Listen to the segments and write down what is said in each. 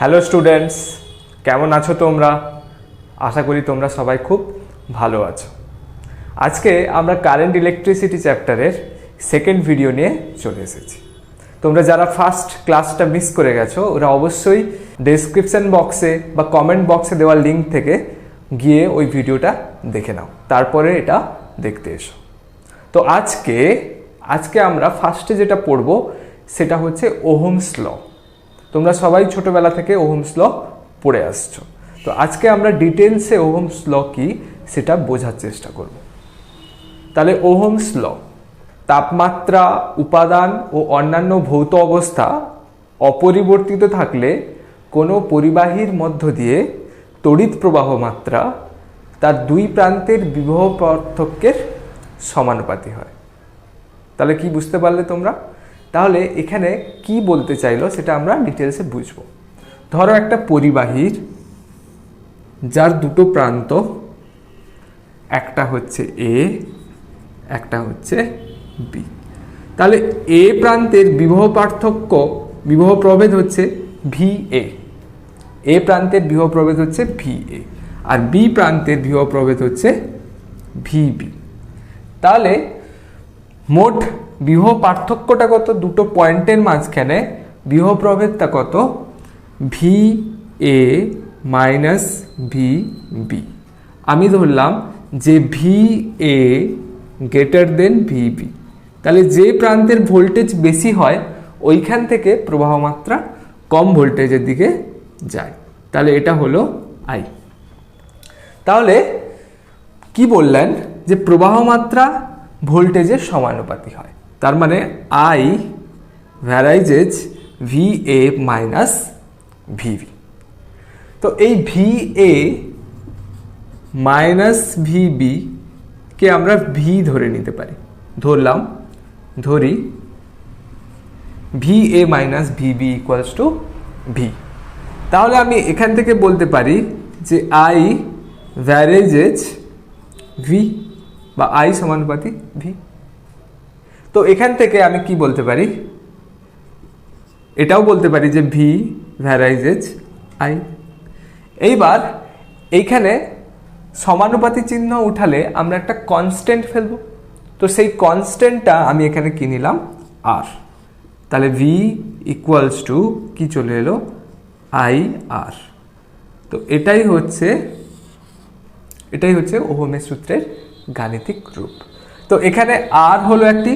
Hello students, কেমন আছো তোমরা? আশা করি তোমরা সবাই খুব ভালো আছো। আজকে আমরা কারেন্ট ইলেকট্রিসিটি চ্যাপ্টারের সেকেন্ড ভিডিও নিয়ে চলে এসেছি। তোমরা যারা ফার্স্ট ক্লাসটা মিস করে গেছো ওরা অবশ্যই ডেসক্রিপশন বক্সে বা কমেন্ট বক্সে দেওয়া লিঙ্ক থেকে গিয়ে ওই ভিডিওটা দেখে নাও, তারপরে এটা দেখতে এসো। তো আজকে আমরা ফার্স্টে যেটা পড়ব সেটা হচ্ছে ওহমস ল। তোমরা সবাই ছোটবেলা থেকে ওহমস ল পড়ে আসছো। তো আজকে আমরা ডিটেলসে ওহমস ল কি সেটা বোঝার চেষ্টা করব। তাহলে ওহমস ল, তাপমাত্রা, উপাদান ও অন্যান্য ভৌত অবস্থা অপরিবর্তিত থাকলে কোনো পরিবাহীর মধ্য দিয়ে তড়িৎ প্রবাহ মাত্রা তার দুই প্রান্তের বিভব পার্থক্যের সমানুপাতি হয়। তাহলে কি বুঝতে পারলে তোমরা? তাহলে এখানে কি বলতে চাইলো সেটা আমরা ডিটেলসে বুঝব। ধরো একটা পরিবাহীর যার দুটো প্রান্ত, একটা হচ্ছে এ, একটা হচ্ছে বি। তাহলে এ প্রান্তের বিভব পার্থক্য, বিভব প্রভেদ হচ্ছে ভি এ। এ প্রান্তের বিভব প্রভেদ হচ্ছে ভি এ, আর বি প্রান্তের বিভব প্রভেদ হচ্ছে ভি বি। তাহলে মোট বিভব পার্থক্যটা কত? দুটো পয়েন্টের মাঝখানে বিভব প্রভেদটা কত? V A minus V B. আমি ধরলাম যে V A greater than V B. তাহলে যে প্রান্তের ভোল্টেজ বেশি হয় ওইখান থেকে প্রবাহ মাত্রা কম ভোল্টেজের দিকে যায়। তাহলে এটা হলো আই। তাহলে কি বললেন যে প্রবাহ মাত্রা ভোল্টেজের সমানুপাতি হয়। তার মানে I varies as V A minus VB. তো এই ভি এ মাইনাস ভিবি কে আমরা ভি ধরে নিতে পারি। ধরি V A minus VB equals to V. তাহলে আমি এখান থেকে বলতে পারি যে আই ভ্যারাইজেজ ভি বা আই সমানুপাতি ভি। তো এখান থেকে আমি কি বলতে পারি? এটাও বলতে পারি যে ভি ভ্যারাইজেজ আই। এইবার এইখানে সমানুপাতি চিহ্ন উঠালে আমরা একটা কনস্ট্যান্ট ফেলবো। তো সেই কনস্ট্যান্টটা আমি এখানে কি নিলাম? আর। তাহলে ভি ইকুয়ালস টু কি চলে এলো? I R. তো এটাই হচ্ছে ওহমের সূত্রের গাণিতিক রূপ। তো এখানে আর হলো একটি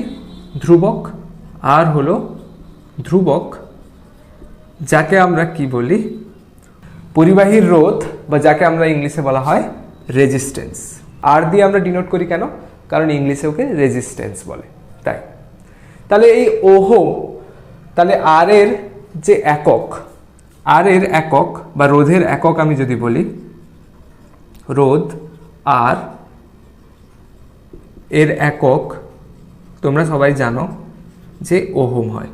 ধ্রুবক, যাকে আমরা কি বলি? পরিবাহীর রোধ, বা যাকে আমরা ইংলিশে বলা হয় রেজিস্ট্যান্স। আর দিয়ে আমরা ডিনোট করি কেন? কারণ ইংলিশে ওকে রেজিস্ট্যান্স বলে, তাই। তাহলে এই ওহম, তাহলে আর এর যে একক, বা রোধের একক আমি যদি বলি, রোধ আর এর একক তোমরা সবাই জানো যে ওহম হয়।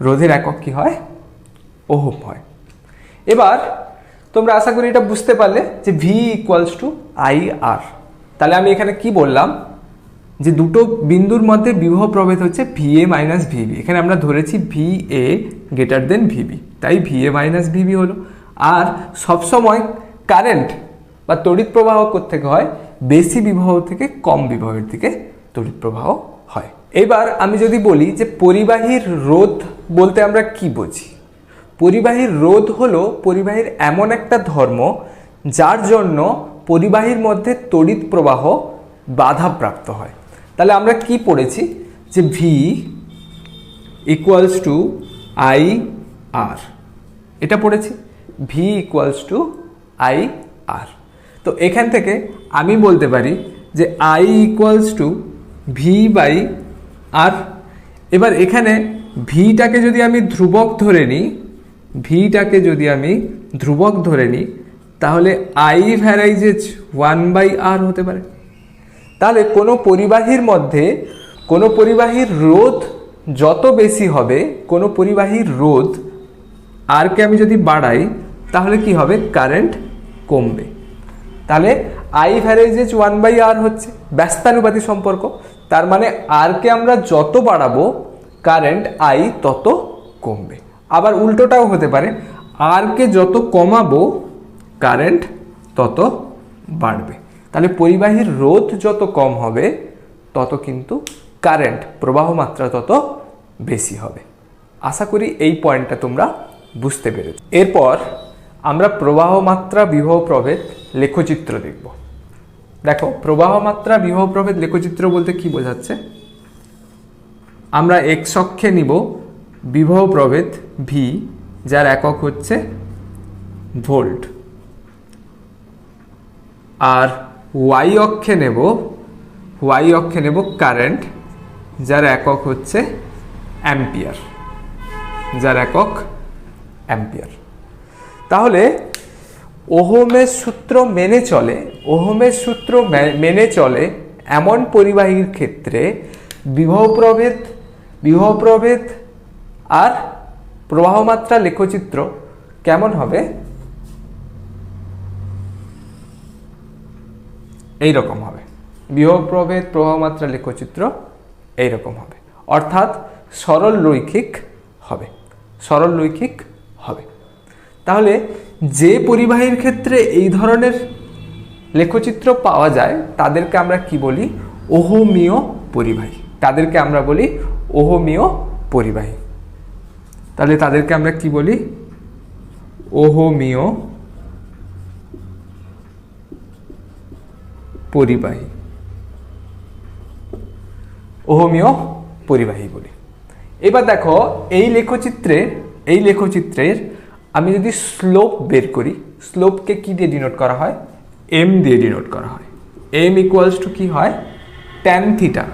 রোধের একক কি হয়? ওহম হয়। এবার তোমরা আশা করি এটা বুঝতে পারলে যে ভি ইকুয়ালস টু আই আর। তাহলে আমি এখানে কি বললাম? যে দুটো বিন্দুর মধ্যে বিভব প্রভেদ হচ্ছে ভি এ মাইনাস ভিবি। এখানে আমরা ধরেছি V A greater then VB, তাই ভি এ মাইনাস ভিবি হলো। আর সবসময় কারেন্ট বা তড়িৎ প্রবাহ কোত্থেকে হয়? বেশি বিভব থেকে কম বিভবের দিকে তড়িৎ প্রবাহ হয়। এবার আমি যদি বলি যে পরিবাহীর রোধ বলতে আমরা কি বুঝি? পরিবাহীর রোধ হলো পরিবাহীর এমন একটা ধর্ম যার জন্য পরিবাহীর মধ্যে তড়িৎ প্রবাহ বাধাপ্রাপ্ত হয়। তাহলে আমরা কি পড়েছি? যে V equals to I R, এটা পড়েছি, V equals to I R. তো এখান থেকে আমি বলতে পারি যে I equals to V by R. এবার এখানে ভিটাকে যদি আমি ধ্রুবক ধরে নিই, তাহলে আই ভ্যারাইজেজ 1 বাই আর হতে পারে। তাহলে কোনো পরিবাহীর রোধ যত বেশি হবে, কোনো পরিবাহীর রোধ আরকে আমি যদি বাড়াই তাহলে কি হবে? কারেন্ট কমবে। তাহলে আই ভ্যারাইজেজ 1 বাই আর হচ্ছে ব্যস্তানুপাতি সম্পর্ক। তার মানে আরকে আমরা যত বাড়াবো কারেন্ট আই তত কমবে। আবার উল্টোটাও হতে পারে, আর কে যত কমাবো কারেন্ট তত বাড়বে। তাহলে পরিবাহীর রোধ যত কম হবে তত কিন্তু কারেন্ট প্রবাহ মাত্রা তত বেশি হবে। আশা করি এই পয়েন্টটা তোমরা বুঝতে পেরেছ। এরপর আমরা প্রবাহ মাত্রা বিভব প্রভেদ লেখচিত্র দেখব। দেখো, প্রবাহ মাত্রা বিভব প্রভেদ লেখচিত্র বলতে কি বোঝাচ্ছে? আমরা এক্স অক্ষে নিব বিভব প্রভেদ ভি, যার একক হচ্ছে ভোল্ট, আর ওয়াই অক্ষে নেব কারেন্ট, যার একক হচ্ছে অ্যাম্পিয়ার, তাহলে ওহমের সূত্র মেনে চলে এমন পরিবাহীর ক্ষেত্রে বিভব প্রভেদ আর প্রবাহ মাত্রা লেখচিত্র কেমন হবে? এইরকম হবে। বিভব প্রভেদ প্রবাহ মাত্রা লেখচিত্র এইরকম হবে, অর্থাৎ সরল রৈখিক হবে। তাহলে যে পরিবাহীর ক্ষেত্রে এই ধরনের লেখচিত্র পাওয়া যায় তাদেরকে আমরা কি বলি? ওহমীয় পরিবাহী। তাহলে তাদেরকে আমরা কি বলি? ওহমীয় পরিবাহী বলি। এবার দেখো, এই লেখচিত্রের আমি যদি স্লোপ বের করি, স্লোপকে কি দিয়ে ডিনোট করা হয়? এম দিয়ে ডিনোট করা হয়। এম ইকুয়ালস টু কি হয়? Tan theta.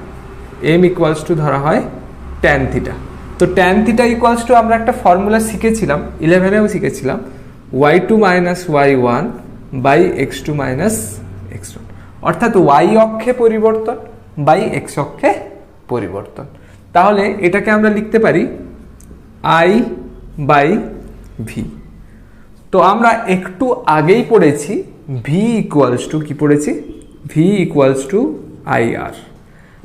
ধরা হয় ট্যান থিটা। তো ট্যান থিটা ইকুয়ালস টু আমরা একটা ফর্মুলা শিখেছিলাম, 11এও শিখেছিলাম, y2 minus y1 by x2 minus x1, অর্থাৎ y অক্ষে পরিবর্তন বাই x অক্ষে পরিবর্তন। তাহলে এটাকে আমরা লিখতে পারি I বাই ভি। তো আমরা একটু আগেই পড়েছি ভি ইকুয়ালস টু কি পড়েছি? V equals to IR।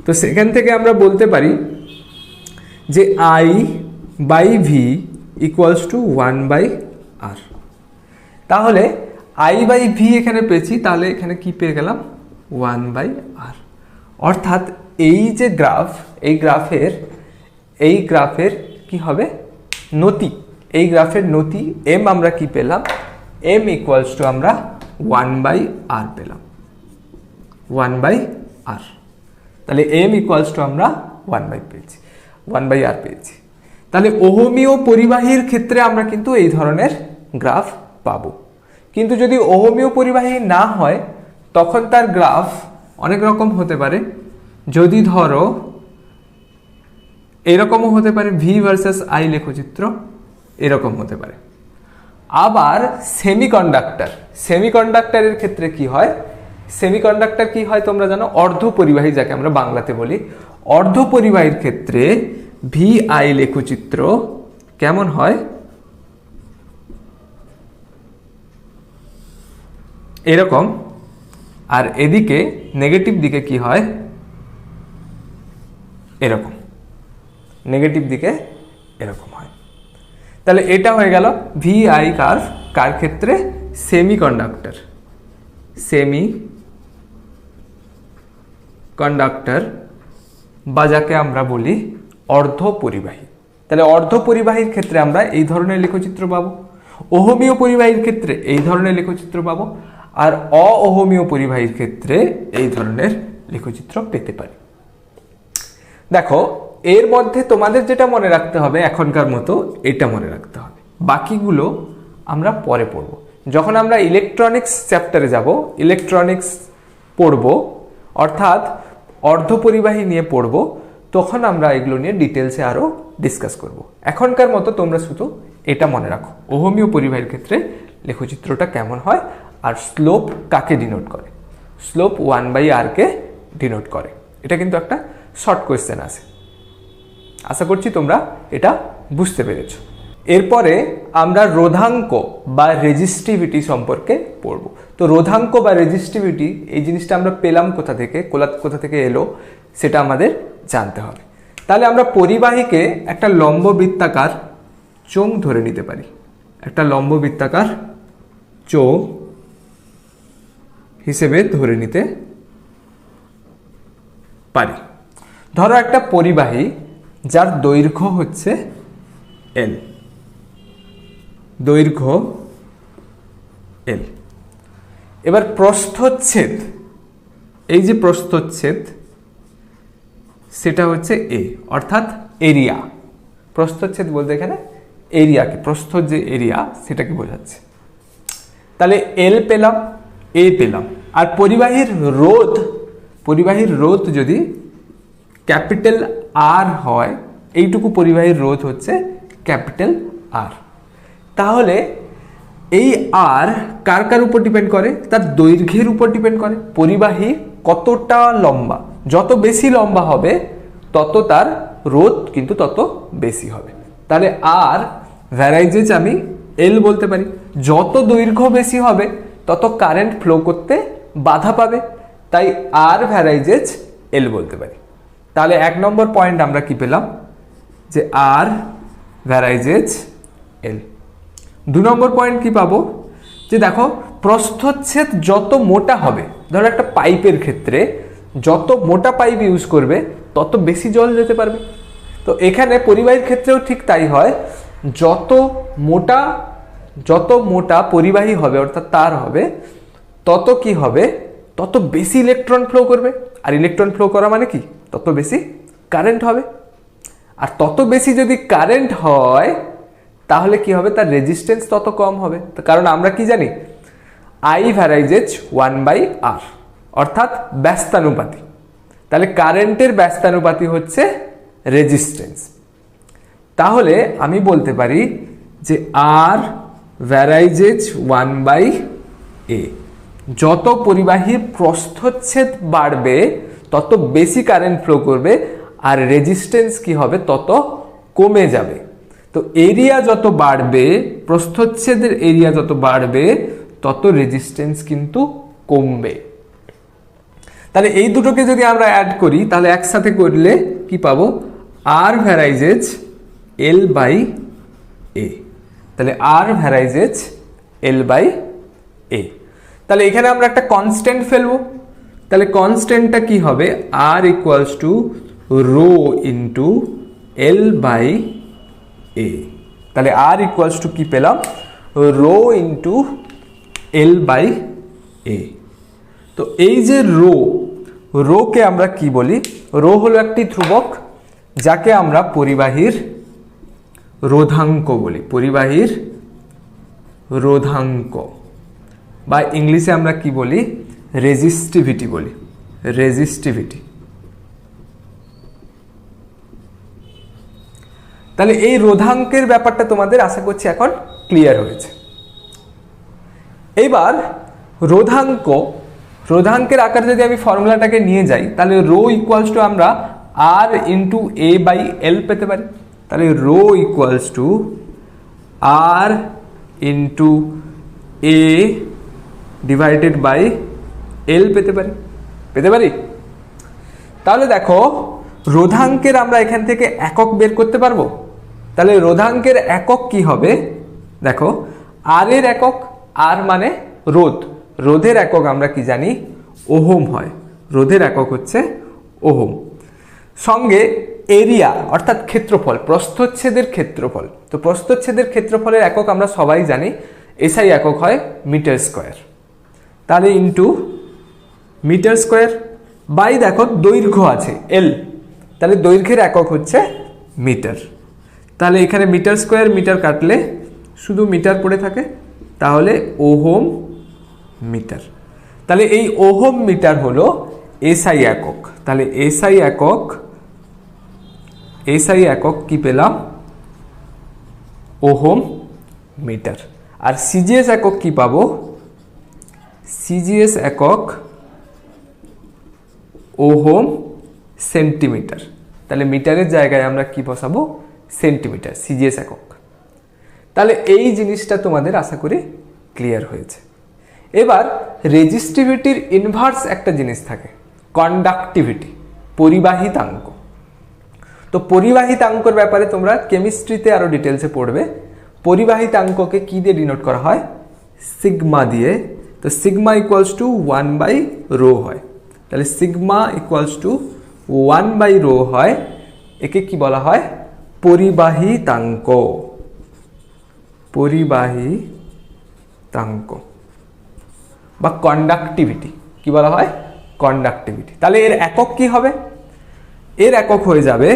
তো সেখান থেকে আমরা বলতে পারি যে I by V equals to 1 by R. তাহলে I বাই ভি এখানে পেয়েছি, তাহলে এখানে কি পেয়ে গেলাম? 1 বাই আর। অর্থাৎ এই যে গ্রাফ, এই গ্রাফের কি হবে? নতি। এই গ্রাফের নতি এম আমরা কি পেলাম? এম ইকুয়ালস টু আমরা 1 বাই আর পেলাম, 1 বাই আর। তাহলে এম ইকুয়ালস টু আমরা 1 বাই আর পেয়েছি। তাহলে ওহমীয় পরিবাহীর ক্ষেত্রে আমরা কিন্তু এই ধরনের গ্রাফ পাবো। কিন্তু যদি ওহমীয় পরিবাহী না হয় তখন তার গ্রাফ অনেক রকম হতে পারে। যদি ধরো এরকমও হতে পারে, ভি ভার্সেস আই লেখচিত্র এরকম হতে পারে। আবার সেমিকন্ডাক্টরের ক্ষেত্রে কি হয়? সেমিকন্ডাক্টর কি হয় তোমরা জানো? অর্ধ পরিবাহী, যাকে আমরা বাংলাতে বলি। অর্ধ পরিবাহীর ক্ষেত্রে ভি আই লেখচিত্র কেমন হয়? এরকম। আর এদিকে নেগেটিভ দিকে কি হয়? এরকম। হয়। তাহলে এটা হয়ে গেল ভি আই কার্ভ কার ক্ষেত্রে? সেমিকন্ডাক্টর বা যাকে আমরা বলি অর্ধ পরিবাহী। তাহলে অর্ধ পরিবাহীর ক্ষেত্রে আমরা এই ধরনের লেখচিত্র পাবো, ওহমীয় পরিবাহীর ক্ষেত্রে এই ধরনের লেখচিত্র পাবো, আর অওহমীয় পরিবাহীর ক্ষেত্রে এই ধরনের লেখচিত্র পেতে পারি। দেখো, এর মধ্যে তোমাদের যেটা মনে রাখতে হবে এখনকার মতো এটা মনে রাখতে হবে, বাকিগুলো আমরা পরে পড়ব। যখন আমরা ইলেকট্রনিক্স চ্যাপ্টারে যাব, ইলেকট্রনিক্স পড়ব, অর্থাৎ অর্ধপরিবাহী নিয়ে পড়ব, তখন আমরা এগুলো নিয়ে ডিটেলসে আরও ডিসকাস করব। এখনকার মতো তোমরা শুধু এটা মনে রাখো, ওহমীয় পরিবাহীর ক্ষেত্রে লেখচিত্রটা কেমন হয় আর স্লোপ কাকে ডিনোট করে? স্লোপ 1 বাই আর কে ডিনোট করে। এটা কিন্তু একটা শর্ট কোয়েশ্চেন আছে। আশা করছি তোমরা এটা বুঝতে পেরেছ। এরপরে আমরা রোধাঙ্ক বা রেজিস্টিভিটি সম্পর্কে পড়ব। তো রোধাঙ্ক বা রেজিস্টিভিটি এই জিনিসটা আমরা পেলাম কোথা থেকে এলো সেটা আমাদের জানতে হবে। তাহলে আমরা পরিবাহীকে একটা লম্ব বৃত্তাকার চোঙ ধরে নিতে পারি, একটা লম্ব বৃত্তাকার চোঙ হিসেবে ধরে নিতে পারি। ধরো একটা পরিবাহী যার দৈর্ঘ্য হচ্ছে এল, দৈর্ঘ্য এল। এবার প্রস্থচ্ছেদ, এই যে প্রস্থচ্ছেদ সেটা হচ্ছে এ, অর্থাৎ এরিয়া। প্রস্থচ্ছেদ বলতে এখানে এরিয়াকে, প্রস্থর যে এরিয়া সেটাকে বোঝাচ্ছে। তাহলে এল পেলাম, এ পেলাম। আর পরিবাহীর রোধ যদি ক্যাপিটাল আর হয়, এইটুকু পরিবাহীর রোধ হচ্ছে ক্যাপিটাল আর। তাহলে এই আর কার কার উপর ডিপেন্ড করে? তার দৈর্ঘ্যের উপর ডিপেন্ড করে। পরিবাহী কতটা লম্বা, যত বেশি লম্বা হবে তত তার রোধ কিন্তু তত বেশি হবে। তাহলে আর ভ্যারাইজেজ আমি এল বলতে পারি। যত দৈর্ঘ্য বেশি হবে তত কারেন্ট ফ্লো করতে বাধা পাবে, তাই আর ভ্যারাইজেজ এল বলতে পারি। তাহলে 1 নম্বর পয়েন্ট আমরা কি পেলাম? যে আর ভ্যারাইজেজ এল। 2 নম্বর পয়েন্ট কি পাবো? যে দেখো প্রস্থচ্ছেদ যত মোটা হবে, ধরো একটা পাইপের ক্ষেত্রে যত মোটা পাইপ ইউজ করবে তত বেশি জল যেতে পারবে। তো এখানে পরিবাহীর ক্ষেত্রেও ঠিক তাই হয়, যত মোটা পরিবাহী হবে অর্থাৎ তার হবে, তত কি হবে? তত বেশি ইলেকট্রন ফ্লো করবে। আর ইলেকট্রন ফ্লো করা মানে কি? তত বেশি কারেন্ট হবে। আর তত বেশি যদি কারেন্ট হয় তাহলে কি হবে? তার রেজিস্ট্যান্স তত কম হবে। কারণ আমরা কি জানি? আই ভ্যারাইজেজ 1/R, অর্থাৎ ব্যস্তানুপাতি। তাহলে কারেন্টের ব্যস্তানুপাতি হচ্ছে রেজিস্ট্যান্স। তাহলে আমি বলতে পারি যে আর ভ্যারাইজেজ 1/A। যত পরিবাহীর প্রস্থচ্ছেদ বাড়বে তত বেশি কারেন্ট ফ্লো করবে, আর রেজিস্ট্যান্স কি হবে? তত কমে যাবে। তো এরিয়া যত বাড়বে, প্রস্থচ্ছেদের এরিয়া যত বাড়বে তত রেজিস্ট্যান্স কিন্তু কমবে। তাহলে এই দুটোকে যদি আমরা অ্যাড করি তাহলে একসাথে করলে কি পাবো? আর ভ্যারাইজেজ L/A। তাহলে আর ভ্যারাইজেজ L/A। তাহলে এখানে আমরা একটা কনস্ট্যান্ট ফেলবো। তাহলে কনস্ট্যান্টটা কি হবে? R equals to rho into L/A। তাহলে আর ইকুয়ালস টু কি পেলাম? Rho into L/A। তো এই যে রোকে আমরা কি বলি? রো হলো একটি ধ্রুবক যাকে আমরা পরিবাহীর রোধাঙ্ক বলি, পরিবাহীর রোধাঙ্ক, বা ইংলিশে আমরা কি বলি? রেজিস্টিভিটি বলি, রেজিস্টিভিটি। তাহলে এই রোধাঙ্কের ব্যাপারটা তোমাদের আশা করছি এখন ক্লিয়ার হয়েছে। এবার রোধাঙ্কের আকারে যদি আমি ফর্মুলাটাকে নিয়ে যাই তাহলে রো ইকুয়ালস টু আমরা আর ইন্টু A/L পেতে পারি। তাহলে rho equals to R into A divided by L পেতে পারি। তাহলে দেখো রোধাঙ্কের আমরা এখান থেকে একক বের করতে পারবো। তাহলে রোধাঙ্কের একক কি হবে? দেখো আর এর একক, আর মানে রোধ, রোধের একক আমরা কি জানি? ওহম হয়। রোধের একক হচ্ছে ওহম। সঙ্গে এরিয়া অর্থাৎ ক্ষেত্রফল, প্রস্থচ্ছেদের ক্ষেত্রফল। তো প্রস্থচ্ছেদের ক্ষেত্রফলের একক আমরা সবাই জানি, এসআই একক হয় মিটার স্কোয়ার। তাহলে ইন্টু মিটার স্কোয়ার বাই দেখো দৈর্ঘ্য আছে এল, তাহলে দৈর্ঘ্যের একক হচ্ছে মিটার। তাহলে এখানে মিটার স্কোয়ার মিটার কাটলে শুধু মিটার পড়ে থাকে, তাহলে ওহম মিটার। তাহলে এই ওহম মিটার হলো এসআই একক। তাহলে এসআই একক কি পেলাম? Ohm metre. আর সিজিএস একক কি পাবো? সিজিএস একক ওহম সেন্টিমিটার। তাহলে মিটারের জায়গায় আমরা কি বসাবো? সেন্টিমিটার, সিজিএস একক। তাহলে এই জিনিসটা তোমাদের আশা করি ক্লিয়ার হয়েছে। এবার রেজিস্টিভিটির ইনভার্স একটা জিনিস থাকে, কন্ডাক্টিভিটি, পরিবাহিতাঙ্ক। তো তো পরিবাহিতাঙ্কর ব্যাপারে তোমরা কেমিস্ট্রিতে আরো ডিটেলসে পড়বে। পরিবাহিতাঙ্ককে কি দিয়ে ডিনোট করা হয়? সিগমা দিয়ে। তো সিগমা ইকুয়ালস টু 1/ρ হয়, তাহলে সিগমা ইকুয়ালস টু 1/ρ হয়। একে কি বলা হয়? পরিবাহিতাঙ্ক। পরিবাহিতাঙ্ক বা কন্ডাক্টিভিটি। কি বলা হয়? কন্ডাক্টিভিটি। তাহলে এর একক কি হবে? এর একক হয়ে যাবে,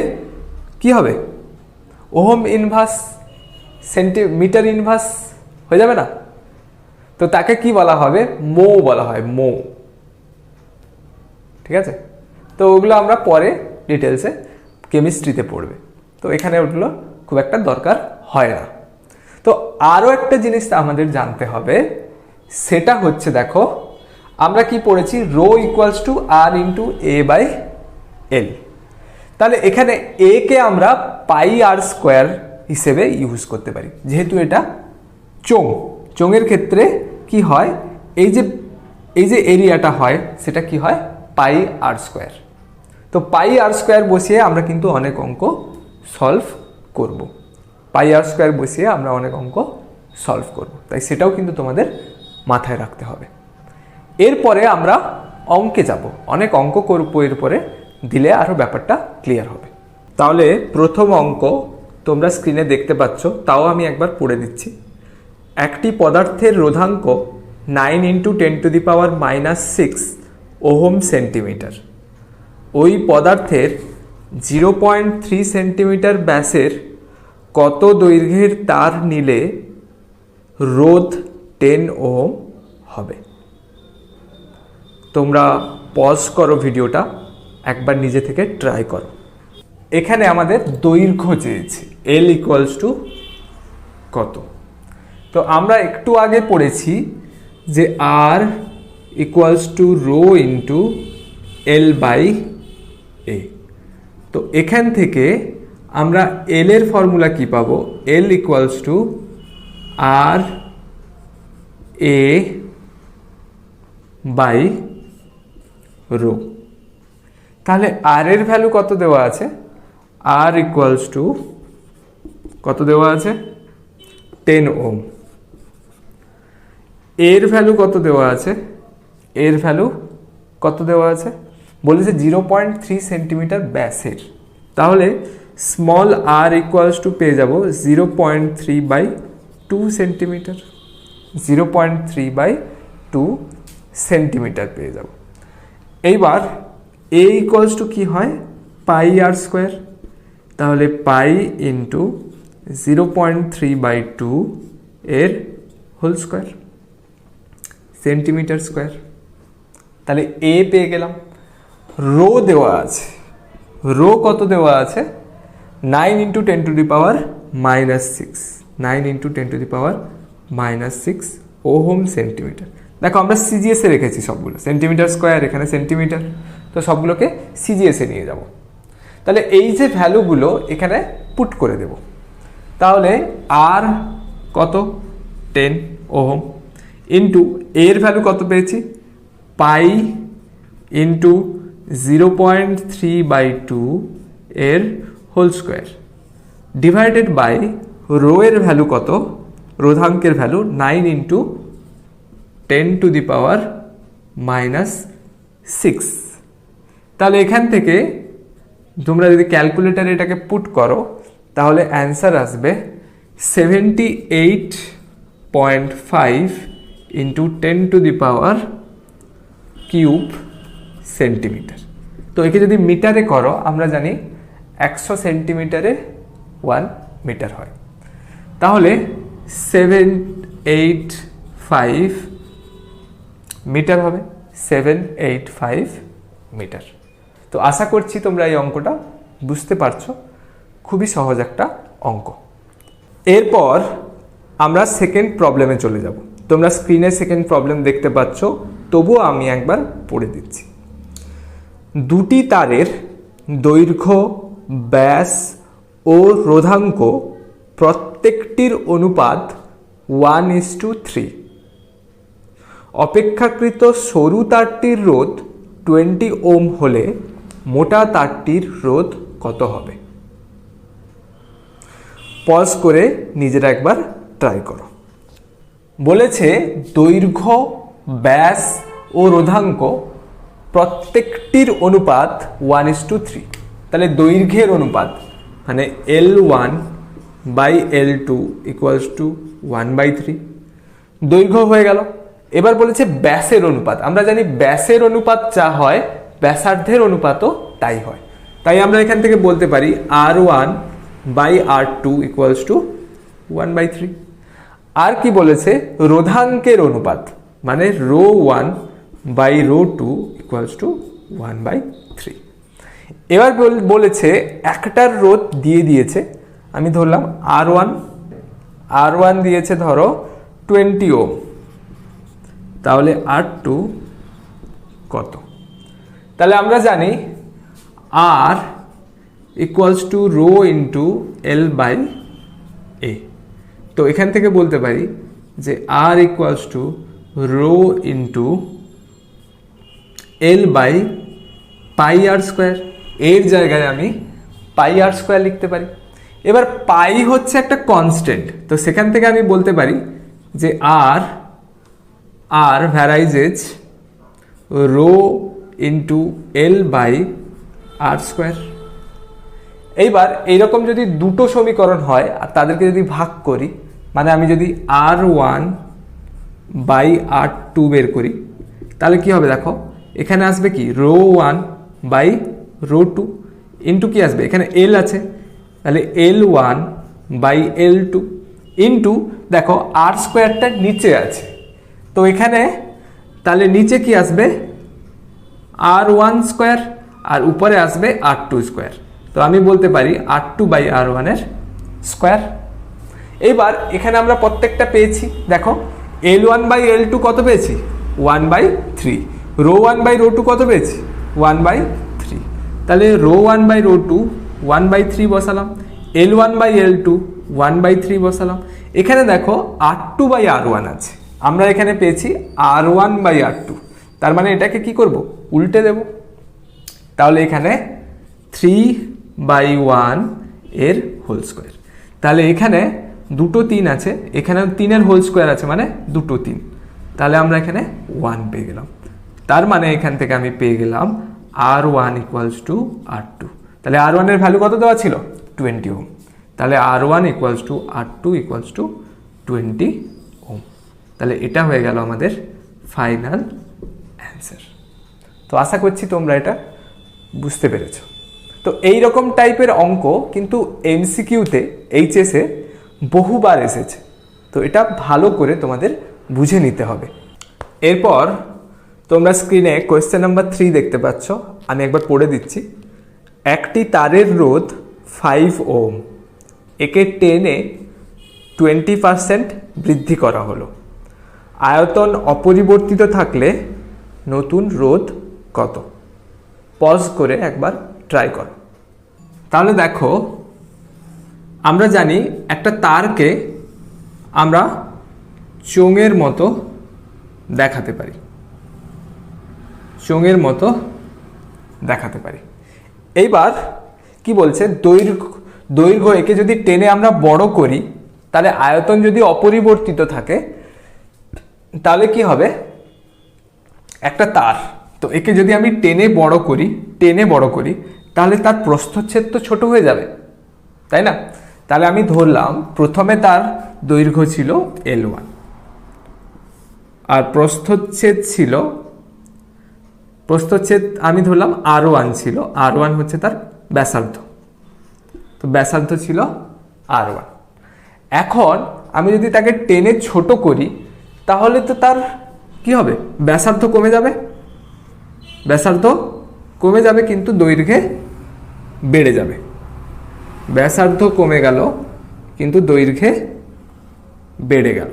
কি হবে? ওহম ইনভার্স সেন্টিমিটার ইনভার্স হয়ে যাবে না? তো তাকে কি বলা হবে? মো বলা হয়, মো। ঠিক আছে, তো ওগুলো আমরা পরে ডিটেলসে কেমিস্ট্রিতে পড়বে, তো এখানে ওগুলো খুব একটা দরকার হয় না। তো আরও একটা জিনিস আমাদের জানতে হবে, সেটা হচ্ছে দেখো আমরা কি পড়েছি? Rho equals to R into A by L. তাহলে এখানে এ কে আমরা পাই আর স্কোয়ার হিসেবে ইউজ করতে পারি, যেহেতু এটা চোঙের ক্ষেত্রে কি হয়, এই যে এরিয়াটা হয় সেটা কি হয়? পাই আর স্কোয়ার। তো পাই আর স্কোয়ার বসিয়ে আমরা কিন্তু অনেক অঙ্ক সলভ করব। পাই আর স্কোয়ার বসিয়ে আমরা অনেক অঙ্ক সলভ করব, তাই সেটাও কিন্তু তোমাদের মাথায় রাখতে হবে। এরপরে আমরা অঙ্কে যাব, অনেক অঙ্ক করবো এরপরে, দিলে আরও ব্যাপারটা ক্লিয়ার হবে। তাহলে প্রথম অঙ্ক তোমরা স্ক্রিনে দেখতে পাচ্ছ, তাও আমি একবার পড়ে দিচ্ছি। একটি পদার্থের রোধাঙ্ক 9 × 10⁻⁻6 ওহম সেন্টিমিটার। ওই পদার্থের 0.3 সেন্টিমিটার ব্যাসের কত দৈর্ঘ্যের তার নিলে রোধ 10 ওহম হবে? তোমরা পজ করো ভিডিওটা, একবার নিজে থেকে ট্রাই করো। এখানে আমাদের দৈর্ঘ্য চেয়েছে, এল ইকুয়ালস টু কত? তো আমরা একটু আগে পড়েছি যে R equals to rho into L by A. তো এখান থেকে আমরা এল এর ফর্মুলা কি পাবো? L equals to R A by rho. তাহলে আর এর ভ্যালু কত দেওয়া আছে? আর ইকুয়ালস টু কত দেওয়া আছে? 10 ওহম। এর ভ্যালু কত দেওয়া আছে? এর ভ্যালু কত দেওয়া আছে? বলেছে 0.3 সেন্টিমিটার ব্যাসের। তাহলে স্মল আর ইকুয়ালস টু পেয়ে যাব 0.3/2 সেন্টিমিটার। 0.3/2 সেন্টিমিটার পেয়ে যাব। এইবার এ ইকুয়ালস টু কি হয়? পাই আর স্কোয়ার। তাহলে পাই ইন্টু 0.3/2 এর হোল স্কোয়ার, সেন্টিমিটার স্কোয়ার। তাহলে এ পেয়ে গেলাম। রো দেওয়া আছে, রো কত দেওয়া আছে? 9 × 10⁻⁻6, 9 × 10⁻⁻6 ওহম সেন্টিমিটার। দেখো আমরা সিজিএসে রেখেছি সবগুলো, সেন্টিমিটার স্কোয়ার, এখানে সেন্টিমিটার, তো সবগুলোকে সিজিএসে নিয়ে যাব। তাহলে এই যে ভ্যালুগুলো এখানে পুট করে দেব। তাহলে আর কত? 10 ওহম ইন্টু এর ভ্যালু কত পেয়েছি? পাই ইন্টু 0.3/2 এর whole square divided by rho এর ভ্যালু কত? রোধাঙ্কের ভ্যালু 9 × 10⁻⁻6। তাহলে এখান থেকে তোমরা যদি ক্যালকুলেটারে এটাকে পুট করো তাহলে অ্যান্সার আসবে 78.5 × 10³ সেন্টিমিটার। তো একে যদি মিটারে করো, আমরা জানি 100 সেন্টিমিটারে 1 মিটার হয়। তাহলে 785 মিটার হবে, 785 মিটার। তো আশা করছি তোমরা এই অঙ্কটা বুঝতে পারছো, খুবই সহজ একটা অঙ্ক। এরপর আমরা সেকেন্ড প্রবলেমে চলে যাব। তোমরা স্ক্রিনে সেকেন্ড প্রবলেম দেখতে পাচ্ছ, তবুও আমি একবার পড়ে দিচ্ছি। দুটি তারের দৈর্ঘ্য, ব্যাস ও রোধাঙ্ক প্রত্যেকটির অনুপাত 1:3। অপেক্ষাকৃত সরু তারটির রোধ 20 ওহম হলে মোটা তারটির রোধ কত হবে? পজ করে নিজেরা একবার ট্রাই করো। বলেছে দৈর্ঘ্য, ব্যাস ও রোধাঙ্ক প্রত্যেকটির অনুপাত 1:3। তাহলে দৈর্ঘ্যের অনুপাত মানে L1 by L2 equals to 1/3, দৈর্ঘ্য হয়ে গেল। এবার বলেছে ব্যাসের অনুপাত। আমরা জানি ব্যাসের অনুপাত যা হয় ব্যাসার্ধের অনুপাতও তাই হয়। তাই আমরা এখান থেকে বলতে পারি R1 by R2 equals to 1/3। আর কি বলেছে রোধাঙ্কের অনুপাত মানে ρ1 বাই ρ2 ইকুয়ালস টু 1/3। এবার বলেছে একটার রোধ দিয়ে দিয়েছে, আমি ধরলাম R1 দিয়েছে ধরো 20 ওহম, তাহলে R2 কত? তাহলে আমরা জানি R equals to rho into L by A। তো এখান থেকে বলতে পারি যে R equals to rho into L by pi R square. এর জায়গায় আমি পাই আর স্কোয়ার লিখতে পারি। এবার পাই হচ্ছে একটা কনস্ট্যান্ট, তো সেখান থেকে আমি বলতে পারি যে R varies as rho into L by R square. এইবার এইরকম যদি দুটো সমীকরণ হয় আর তাদেরকে যদি ভাগ করি, মানে আমি যদি R1 বাই R2 বের করি, তাহলে কি হবে দেখো, এখানে আসবে কি ρ1 বাই ρ2 ইন্টু কি আসবে, এখানে L আছে, তাহলে L1 বাই L2 ইন্টু দেখো আর স্কোয়ারটা নিচে আছে, তো এখানে তাহলে নিচে কি আসবে R1 স্কোয়ার আর উপরে আসবে R2 স্কোয়ার। তো আমি বলতে পারি R2 বাই R1 এর স্কোয়ার। এইবার এখানে আমরা প্রত্যেকটা পেয়েছি, দেখো L1 বাই L2 কত পেয়েছি 1/3, ρ1 বাই ρ2 কত পেয়েছি 1/3, তাহলে ρ1 বাই ρ2 1/3 বসালাম, L1 বাই L2 1/3 বসালাম। এখানে দেখো R2 বাই R1 আছে, আমরা এখানে পেয়েছি R1 বাই R2, তার মানে এটাকে কি করব উল্টে দেব, তাহলে এখানে 3/1 এর হোল স্কোয়ার। তাহলে এখানে দুটো 3 আছে, এখানে 3 এর হোল স্কোয়ার আছে মানে দুটো 3, তাহলে আমরা এখানে 1 পেয়ে গেলাম। তার মানে এখান থেকে আমি পেয়ে গেলাম R1 ইকুয়ালস টু R2। তাহলে R1 এর ভ্যালু কত দেওয়া ছিল 20 ওহম, তাহলে R1 equals two R2 equals to 20 ohm. তাহলে এটা হয়ে গেল আমাদের ফাইনাল অ্যান্সার। তো আশা করছি তোমরা এটা বুঝতে পেরেছো। তো এই রকম টাইপের অঙ্ক কিন্তু এমসিকিউতে এইচএসে বহুবার এসেছে, তো এটা ভালো করে তোমাদের বুঝে নিতে হবে। এরপর তোমরা স্ক্রিনে কোয়েশ্চেন নাম্বার 3 দেখতে পাচ্ছ, আমি একবার পড়ে দিচ্ছি। একটি তারের রোধ 5 ওহম, একে টেনে 20% বৃদ্ধি করা হলো। আয়তন অপরিবর্তিত থাকলে নতুন রোধ কত? পজ করে একবার ট্রাই করো। তাহলে দেখো আমরা জানি একটা তারকে আমরা চোঙের মতো দেখাতে পারি, চোঙের মতো দেখাতে পারি। এইবার কি বলছে দৈর্ঘ্য একে যদি টেনে আমরা বড় করি, তাহলে আয়তন যদি অপরিবর্তিত থাকে তাহলে কি হবে, একটা তার, তো একে যদি আমি টেনে বড় করি তাহলে তার প্রস্থচ্ছেদ তো ছোট হয়ে যাবে, তাই না? তাহলে আমি ধরলাম প্রথমে তার দৈর্ঘ্য ছিল L1 আর প্রস্থচ্ছেদ আমি ধরলাম R1 ছিল, R1 হচ্ছে তার ব্যাসার্ধ, তো ব্যাসার্ধ ছিল R1। এখন আমি যদি তাকে টেনে ছোট করি তাহলে তো তার কি হবে, ব্যাসার্ধ কমে যাবে কিন্তু দৈর্ঘ্যে বেড়ে যাবে। ব্যাসার্ধ কমে গেল কিন্তু দৈর্ঘ্যে বেড়ে গেল।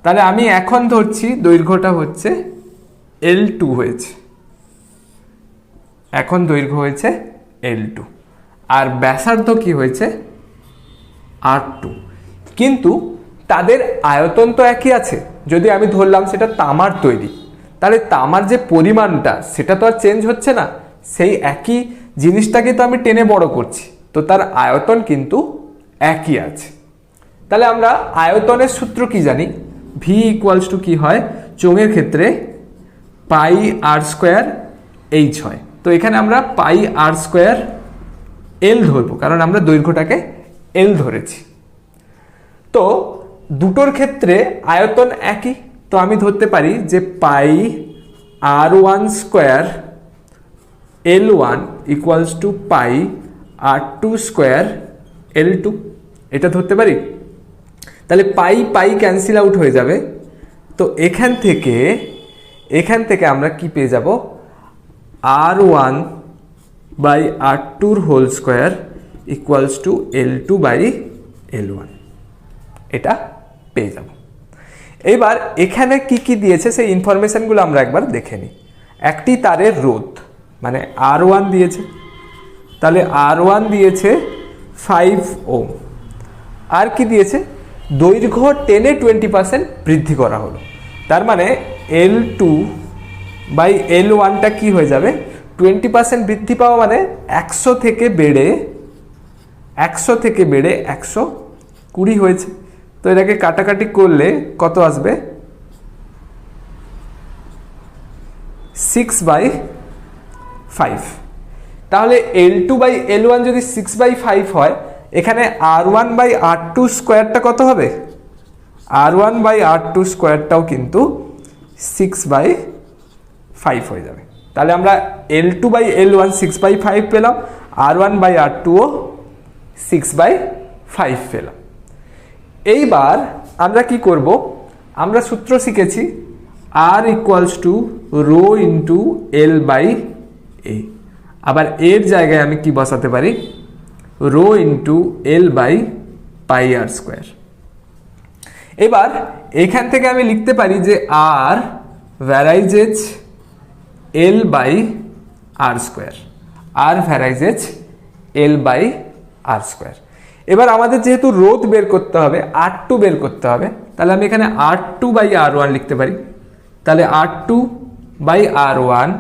তাহলে আমি এখন ধরছি দৈর্ঘ্যটা হচ্ছে L2 হয়েছে, এখন দৈর্ঘ্য হয়েছে L2 আর ব্যাসার্ধ কি হয়েছে R2, কিন্তু তাদের আয়তন তো একই আছে। যদি আমি ধরলাম সেটা তামার তৈরি, তাহলে তামার যে পরিমাণটা সেটা তো আর চেঞ্জ হচ্ছে না, সেই একই জিনিসটাকে তো আমি টেনে বড় করছি, তো তার আয়তন কিন্তু একই আছে। তাহলে আমরা আয়তনের সূত্র কি জানি, ভি ইকুয়ালস টু কি হয় চোঙের ক্ষেত্রে পাই আর স্কোয়ার এইচ হয়। তো এখানে আমরা পাই আর স্কোয়ার এল ধরবো, কারণ আমরা দৈর্ঘ্যটাকে এল ধরেছি। তো দুটোর ক্ষেত্রে আয়তন একই, তো আমি ধরতে পারি যে pi R one square L one equals to pi R two square L two, এটা ধরতে পারি। তাহলে পাই পাই ক্যান্সেল আউট হয়ে যাবে। তো এখান থেকে আমরা কি পেয়ে যাব, আর ওয়ান বাই আর টুর whole square equals to L two by L one, এটা পেয়ে যাব। এবার এখানে কি কি দিয়েছে সেই ইনফরমেশনগুলো আমরা একবার দেখে নিই। একটি তারের রোধ মানে আর ওয়ান দিয়েছে, তাহলে আর ওয়ান দিয়েছে 5 ওম। আর কি দিয়েছে, দৈর্ঘ্য 10-20% বৃদ্ধি করা হলো। তার মানে এল টু বাই এল ওয়ানটা কী হয়ে যাবে, 20% বৃদ্ধি পাওয়া মানে 100 থেকে বেড়ে 120 হয়েছে। তো এটাকে কাটাকাটি করলে কত আসবে, 6/5। তাহলে L2 বাই L1 যদি 6/5 হয়, এখানে R1 বাই R2 স্কোয়ারটা কত হবে, R1 বাই R2 স্কোয়ারটাও কিন্তু 6/5 হয়ে যাবে। তাহলে আমরা L2 বাই L1 6/5 পেলাম, R1 বাই R2 ও 6/5 পেলাম। এইবার আমরা কি করব, আমরা সূত্র শিখেছি R equals to rho into L by A. আবার এর জায়গায় আমি কি বসাতে পারি, rho into L by pi R square. এবার এখান থেকে আমি লিখতে পারি যে R varies as L by R square, R varies as L by R square. এবার আমাদের যেহেতু রোধ বের করতে হবে, R2 বের করতে হবে, তাহলে আমি এখানে R2 বাই R1 লিখতে পারি। তাহলে R2 by R1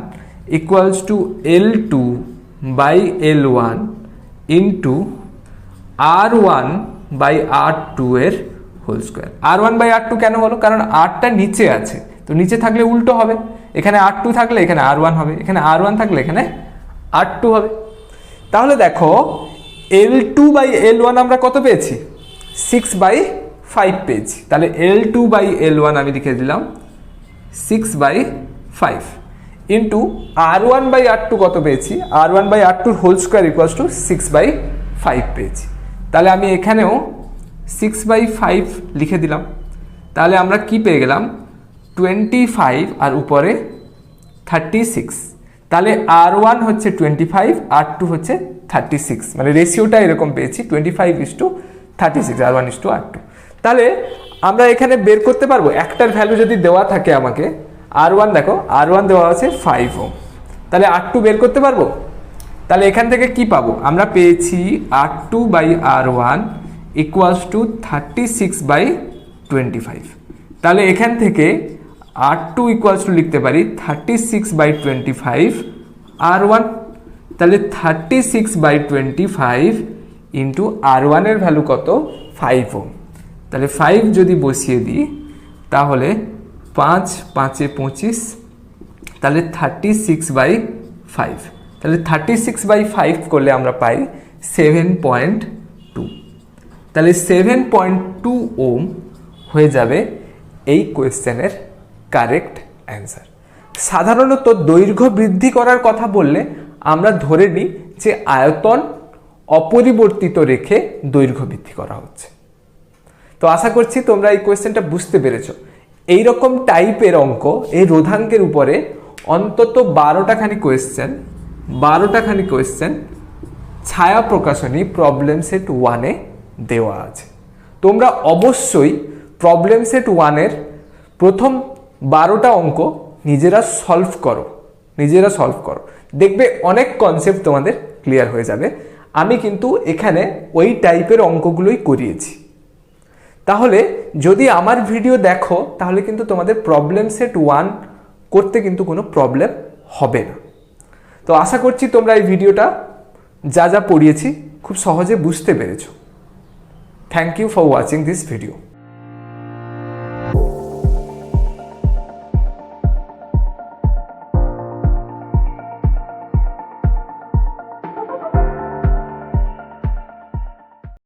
equals to L2 by L1 into R1 by R2 এর whole square. R1 by R2 কেন হলো, কারণ Rটা নিচে আছে, তো নিচে থাকলে উল্টো হবে, এখানে R2 থাকলে এখানে R1 হবে, এখানে R1 থাকলে এখানে R2 হবে। তাহলে দেখো L2 বাই L1 আমরা কত পেয়েছি, 6/5 পেয়েছি। তাহলে L2 বাই L1 আমি লিখে দিলাম 6/5 ইন্টু R1 বাই R2 কত পেয়েছি, R1 by R2 whole square equals to 6/5 পেয়েছি। তাহলে আমি এখানেও 6/5 লিখে দিলাম। তাহলে আমরা কি পেয়ে গেলাম, 25 আর উপরে 36। তাহলে R1 হচ্ছে 25, R2 হচ্ছে 36, মানে রেশিওটা এরকম পেয়েছি 25:36, R1:R2। তাহলে আমরা এখানে বের করতে পারবো একটার ভ্যালু যদি দেওয়া থাকে আমাকে, R1 দেখো R1 দেওয়া আছে 5 ওম, তাহলে R2 বের করতে পারবো। তাহলে এখান থেকে কি পাবো, আমরা পেয়েছি R2 by R1 equals two 36/25। তাহলে এখান থেকে R2 ইকুয়ালস টু লিখতে পারি 36/25 R1। তাহলে 36/25 ইন্টু R1 এর ভ্যালু কত, 5 ওম। তাহলে 5 যদি বসিয়ে দিই তাহলে 5 5 25, তাহলে 36/5। তাহলে 36/5 করলে আমরা পাই 7.2। তাহলে 7.2 ওম হয়ে যাবে এই কোয়েশ্চেনের কারেক্ট অ্যান্সার। সাধারণত দৈর্ঘ্য বৃদ্ধি করার কথা বললে আমরা ধরে নিই যে আয়তন অপরিবর্তিত রেখে দৈর্ঘ্য বৃদ্ধি করা হচ্ছে। তো আশা করছি তোমরা এই কোয়েশ্চেনটা বুঝতে পেরেছো। এইরকম টাইপের অঙ্ক এই রোধাঙ্কের উপরে অন্তত 12টা খানি কোয়েশ্চেন ছায়া প্রকাশনী প্রবলেম সেট 1-এ দেওয়া আছে। তোমরা অবশ্যই প্রবলেম সেট 1-এর প্রথম 12টা অঙ্ক নিজেরা সলভ করো, দেখবে অনেক কনসেপ্ট তোমাদের ক্লিয়ার হয়ে যাবে। আমি কিন্তু এখানে ওই টাইপের অঙ্কগুলোই করিয়েছি। তাহলে যদি আমার ভিডিও দেখো তাহলে কিন্তু তোমাদের প্রবলেম সেট 1 করতে কিন্তু কোনো প্রবলেম হবে না। তো আশা করছি তোমরা এই ভিডিওটা যা পড়িয়েছি খুব সহজে বুঝতে পেরেছো। Thank you for watching this video.